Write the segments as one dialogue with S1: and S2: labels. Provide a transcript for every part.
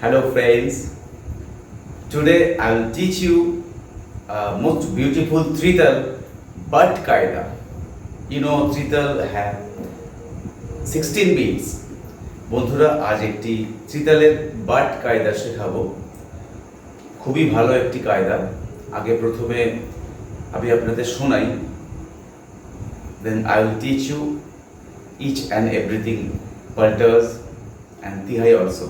S1: Hello friends, today I will teach you most beautiful trital but Kayda. You know trital have 16 beats. বন্ধুরা আজ একটি ত্রিতালের but কায়দা শেখাবো। খুবই ভালো একটি কায়দা। আগে প্রথমে আমি আপনাদের শোনাই, then I will teach you each and everything, palters and tihai also.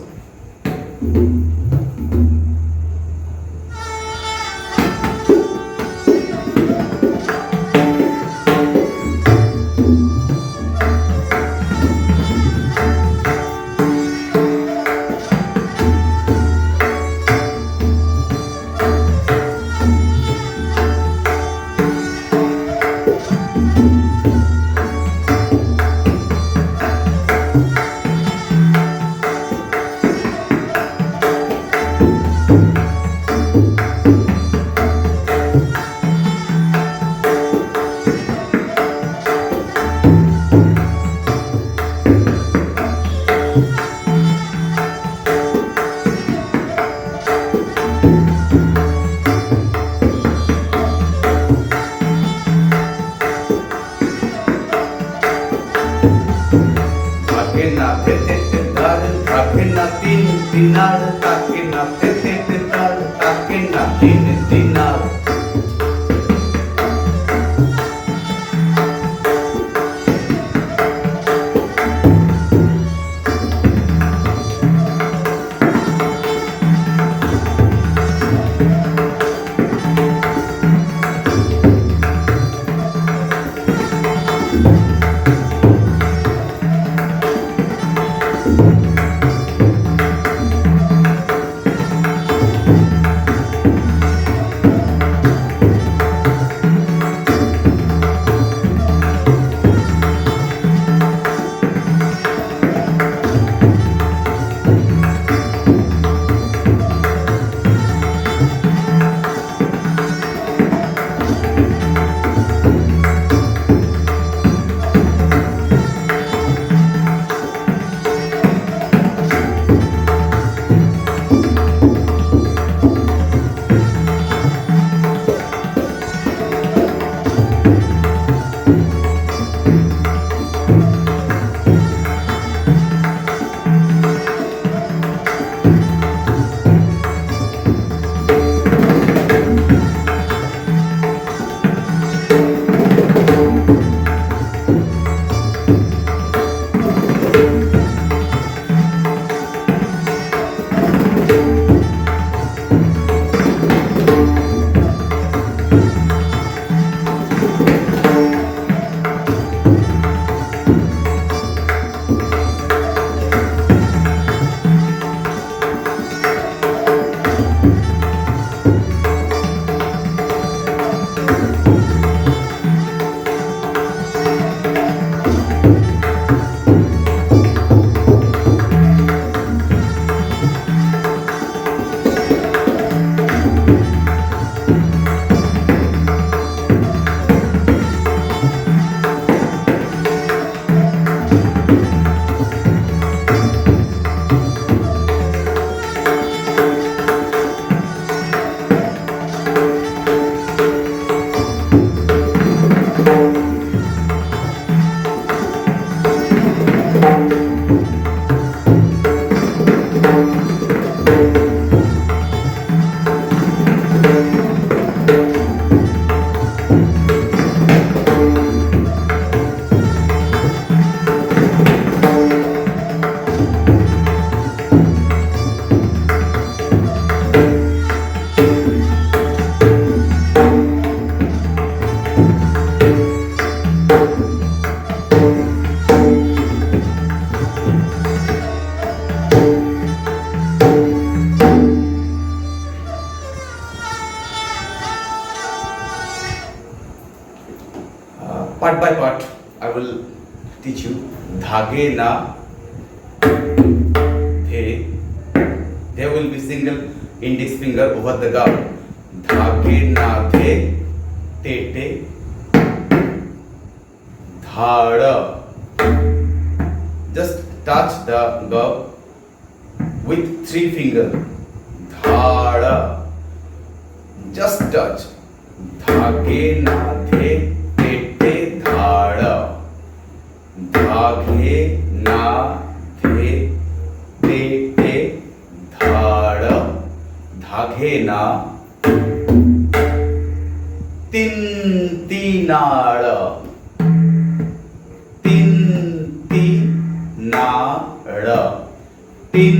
S1: Tin dinar takena tete tetar takena tin dinar part by part I will teach you. Dhage na the, there will be single index finger over the gum. Dhage na the te te dhada, just touch the gum with 3 fingers. Dhada. Just touch. Dhage na the te te dhada. Dhage na the te te dhada. Dhage na tin tinada. Tin tinada. Tin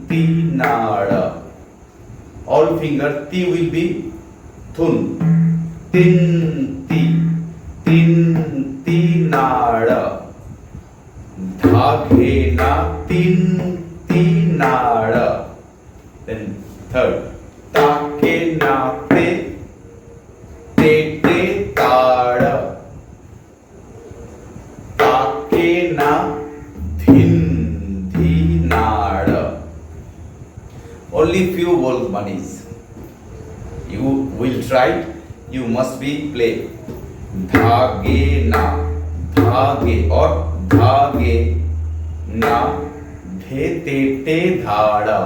S1: tinada. All finger T will be thun. Tin tinada. Dhage na tin tinada. Then third, take na te te te tada. Take na dhin dhinada. Only few words manis. You will try. You must be play. Dhage na dhage or dhage na the te te dhada.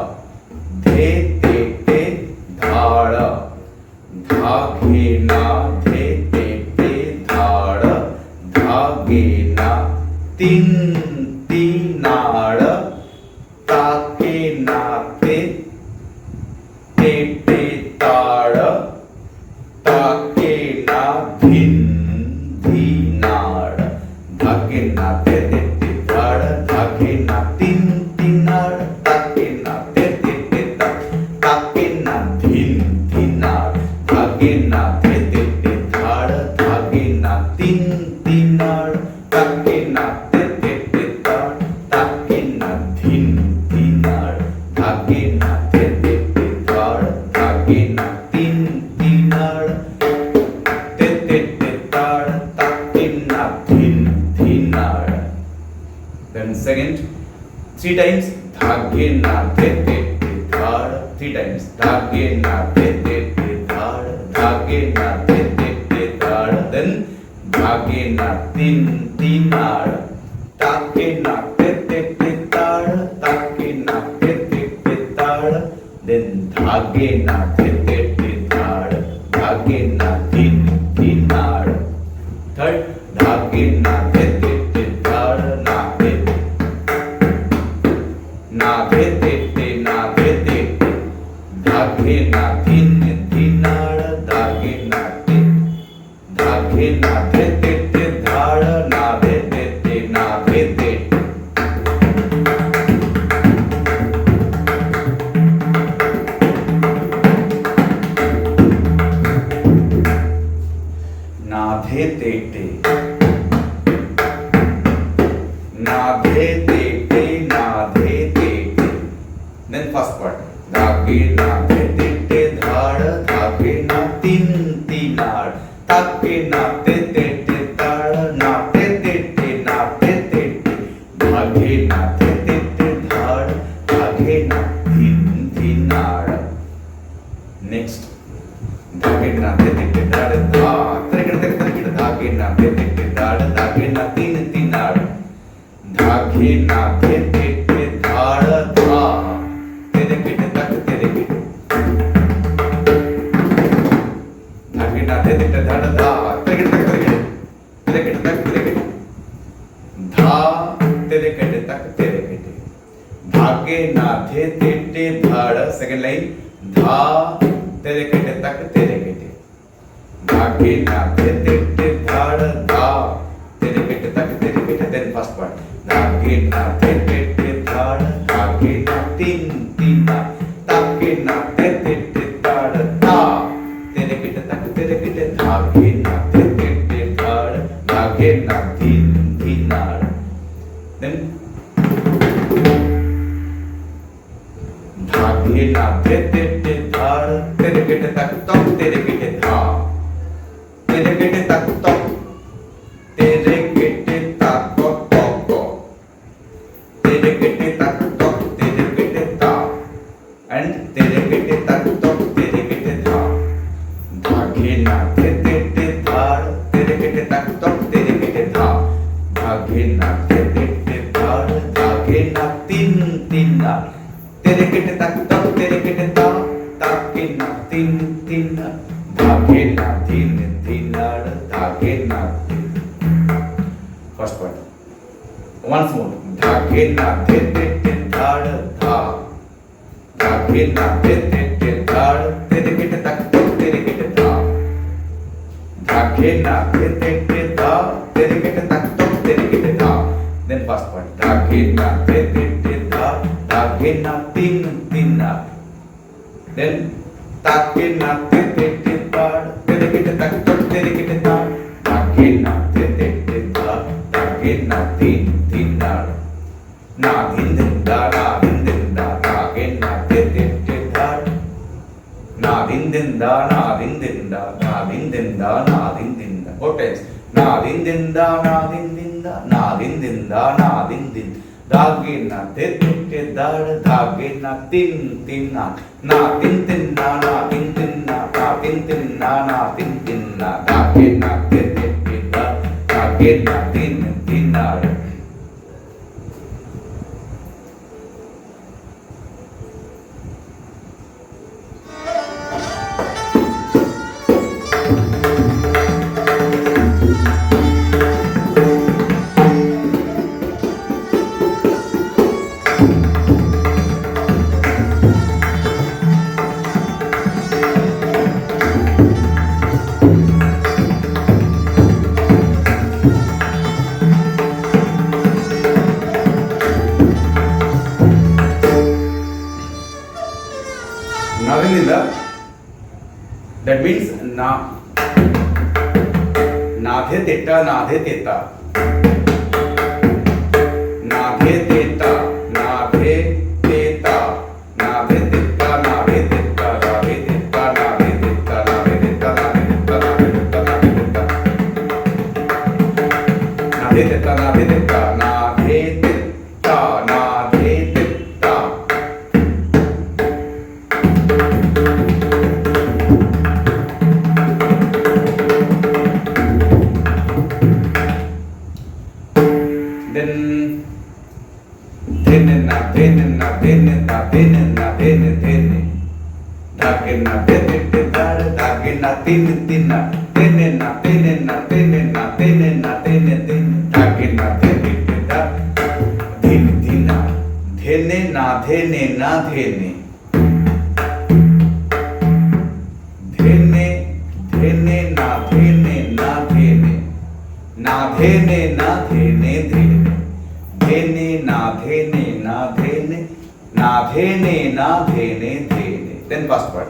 S1: The te te dhada. Dhage na the te te dhada. Dhage na tin tinada. Take na te te te tada. Take na dhin dhinada. Dhage na te te te dhada. Dhage na tin tinada. Take na te te te tada. Take na dhin dhinada. Dhage na te te te dhada. Dhage na tin tinada. Take na te te te tada. Take na dhin dhinada. Dhage na te te te tada. Dhage na tin tinada. Te te te tada. Take na dhin dhinada. Then second, 3 times. Dhage na te te te dhada. 3 times. Dhage na te te te dhada. Dhage na te te te dhada. Then dhage na tin tinada. Take na te te te tada. Take na te te te tada. Then dhage na te te te dhada. Dhage na tin tinada. Third, dhage na te te te dhada. Na te te te na te te te. Dhage na tin tinada. Dhage na te. Dhage na te te te dhada. Na te te te na te te. Na the te te. Na the te te na the te te. Then first part. Dhage na the te te dhada. Dhage na tin tinada. Take na te te te tada. Na te te te na te te te. Dhage na te te te dhada. Dhage na dhin dhinada. Next. Dhage na te te te dhada. Dha. Dhage na te te te dhada. Dhage na tin tinada. Dhage na te te te dhada. Dha. Tere kete tak tere kete. Dhage na te te te dhada. Dha. Tere kete tak tere kete. Tere kete tak tere kete. Dha. Tere kete tak tere kete. Dhage na te te te dhada. Second line. Dha. Tere kete tak tere kete. Dhage na te te te dhada. Dha. Tere kete tak tere kete. Then first part. Dhage na te te te dhada. Dhage na tin tinada. Take na te te te dhada. Dha. Tere kete tak tere kete. Dhage na te te te dhada. Dhage na dhin dhinada. Then dhage na te te te dhada. Tere kete tak tok tere kete dha. Tere kete tak tok. Tere kete tak tok tok. Tere kete tak tok tere kete dha. And tere kete tak tok tere kete dha. Dhage na te te te dhada. Tere kete tak tok tere kete dha. Dhage na te te te dhada. Dhage na tin tinada. Tere tere kete ta ta ke na tin tin dha ke na din dinar dha ke na din. First point. Once more. Dha ke na de de de dhar dha dha ke na de de de dhar tere kete tak tere kete dha dha ke na de de de dha tere kete tak tere kete dha. Then first point. Dha ke na de de de dha dha ke na tin dinar. Then ta ke na de de de dhar tere kete tak tere kete dha dha ke na de de de dha dha ke na tin dinar. Na din din da na din din da dha ke na de de de dhar na din din da na din din da na din din da na din din da. Four times. Na din din da na din din da na din din da na din din dha ke na de de de dhar dha ke na tin tin na tin tin na tin tin na tin tin na tin tin na dha ke na de de de dhar dha ke na tin dinar. Nothing in the, that means na nadhe teta nadhe teta nadhe teta nadhe teta nadhe teta nadhe teta nadhe teta nadhe teta nadhe teta nadhe teta nadhe teta nadhe teta nadhe teta nadhe teta nadhe teta. Then dhene na dhene na dhene na dhene na dhene dhene dha ke na de de de dhar dha ke na tin tin na dhene na dhene na dhene na dhene na dhene dhene dha ke na de de de dhar dhene dhina dhene na dhene na dhene dhene dhene na dhene na dhene na dhene na dhene dhene dhene na dhene na dhene na dhene na dhene dhene. Then first part.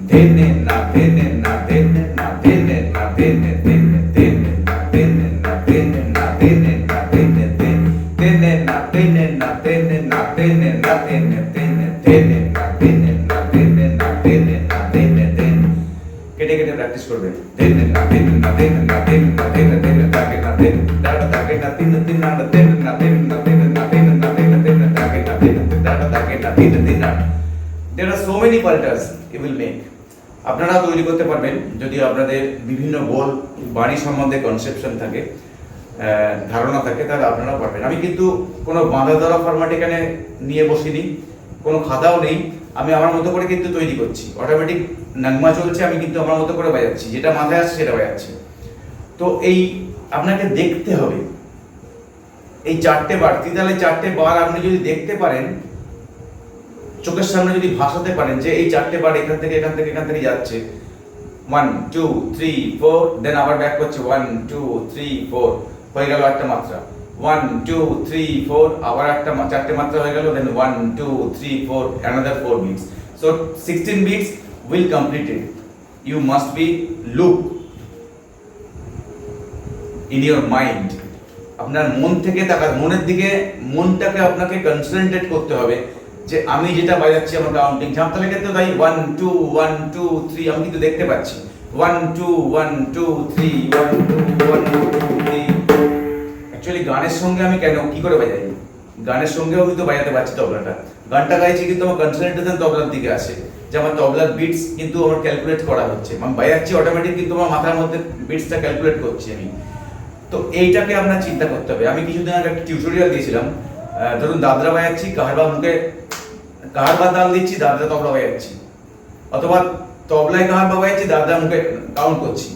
S1: Dhene na dhene na dhene na dhene na dhene dhene dhene na dhene na dhene na dhene na dhene dhene dhene na dhene na dhene na dhene na dhene dhene dhene na dhene na dhene na dhene na dhene dhene. কেটে কেটে practice করবেন। ধেনে না ধেনে না ধেনে না ধেনে না ধেনে ধেনে তাকে না ধেনে দাঁড়া তাকে না তিন তিন না ধেনে না ধেনে না ধেনে না ধেনে না ধেনে ধেনে তাকে না ধেনে দাঁড়া তাকে না তিন তিন না। There are so many palters you will make. আপনারা তৈরি করতে পারবেন যদি আপনাদের বিভিন্ন গোল বাণী সম্বন্ধে কনসেপশন থাকে, ধারণা থাকে, তাহলে আপনারা পারবেন। আমি কিন্তু কোনো বাঁধা ধরা ফরম্যাট এখানে নিয়ে বসিনি, কোনো খাতাও নেই, আমি আমার মতো করে কিন্তু তৈরি করছি। অটোমেটিক নাগমা চলছে, আমি কিন্তু আমার মতো করে বাজাচ্ছি, যেটা মাথায় আসছে সেটা বাজাচ্ছি। তো এই আপনাকে দেখতে হবে এই চারটে বার, তাহলে চারটে বার আপনি যদি দেখতে পারেন, চোখের সামনে যদি ভাসাতে পারেন যে এই চারটে বার এখান থেকে এখান থেকে এখান থেকে যাচ্ছে 1 2 3 4, দেন আবার ব্যাক করছে 1 2 3 4, হয়ে গেল একটা মাত্রা। 1 2 3 4, আবার একটা চারটে মাত্রা হয়ে গেল, দেন 1 2 3 4, another 4 beats. So 16 beats will complete it. You must be look in your mind. আপনার মন থেকে তাকান, মনের দিকে মনটাকে আপনাকে কনসেন্ট্রেট করতে হবে যে আমি যেটা বাজাচ্ছি আমার কাউন্টিং ঝামতালে ক্ষেত্রে তাই 1 2 1 2 3 আমি কিন্তু দেখতে পাচ্ছি 1 2 1 2 3 1 2 1 2 3। অ্যাকচুয়ালি গানের সঙ্গে আমি কেন কি করে বাজাই, গানের সঙ্গেও কিন্তু বাজাতে পারছি তবলাটা, গানটা গাইছি কিন্তু আমার কনসেন্ট্রেশন তবলার দিকে আসে, যে আমার তবলার বিটস কিন্তু আমার ক্যালকুলেট করা হচ্ছে, আমি বাজাচ্ছি অটোমেটিক কিন্তু আমার মাথার মধ্যে বিটসটা ক্যালকুলেট করছি আমি। তো এইটাকে আপনার চিন্তা করতে হবে। আমি কিছুদিন আগে একটা টিউটোরিয়াল দিয়েছিলাম, ধরুন দাদরা বাজাচ্ছি, কারবা মুখে কাহার বা তাল দিচ্ছি, দাদা তবলা বাজাচ্ছি, অথবা তবলায় কাহার বা বাজাচ্ছি, দাদা মুখে কাউন্ট করছি।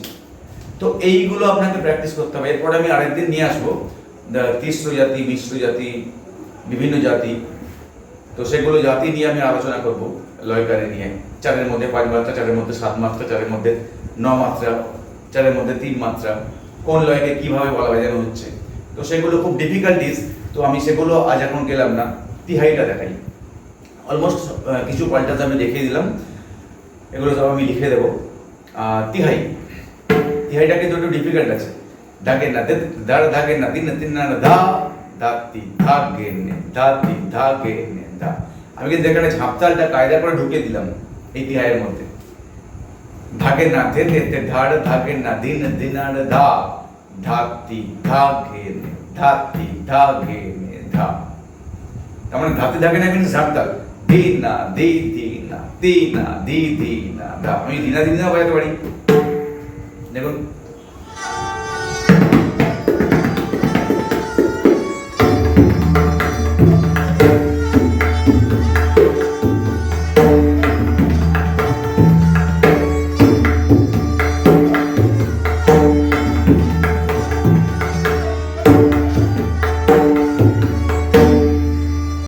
S1: তো এইগুলো আপনাকে প্র্যাকটিস করতে হবে। এরপরে আমি আরেকদিন নিয়ে আসবো তিস্র জাতি, মিশ্র জাতি, বিভিন্ন জাতি। তো সেগুলো জাতি নিয়ে আমি আলোচনা করব, লয়কারে নিয়ে। চারের মধ্যে 5 মাত্রা, চারের মধ্যে 7 মাত্রা, চারের মধ্যে 9 মাত্রা, চারের মধ্যে 3 মাত্রা, কোন লয়কে কিভাবে বলা বাজানো হচ্ছে। তো সেগুলো খুব ডিফিকাল্টিস, তো আমি সেগুলো আজ এখন গেলাম না। তিহাইটা দেখাই, অলমোস্ট কিছু পাল্টাতে আমি দেখিয়ে দিলাম, এগুলো সব আমি লিখে দেবো। তিহাইটা কিন্তু একটু ডিফিকাল্ট আছে। ধাগে না দাঁড়, ধাগে না তিন, তিন না ধা, ধাতি ধাগে নে, ধাতি ধাগে নে ধা। আমি কিন্তু এখানে ঝাপতালটা কায়দা করে ঢুকিয়ে দিলাম এই তিহাইয়ের মধ্যে। ধাগে না ধে তে ধাড়, ধাগে না দিন দিনার ধা, ধাতি ধাগে নে, ধাতি ধাগে নে ধা। তার মানে ধাতি ধাগে না কিন্তু ঝাপতাল, দি না দি দি না, দি না দি দি না ধা। আমি দিনা দি না বাজাতে পারি, দেখুন।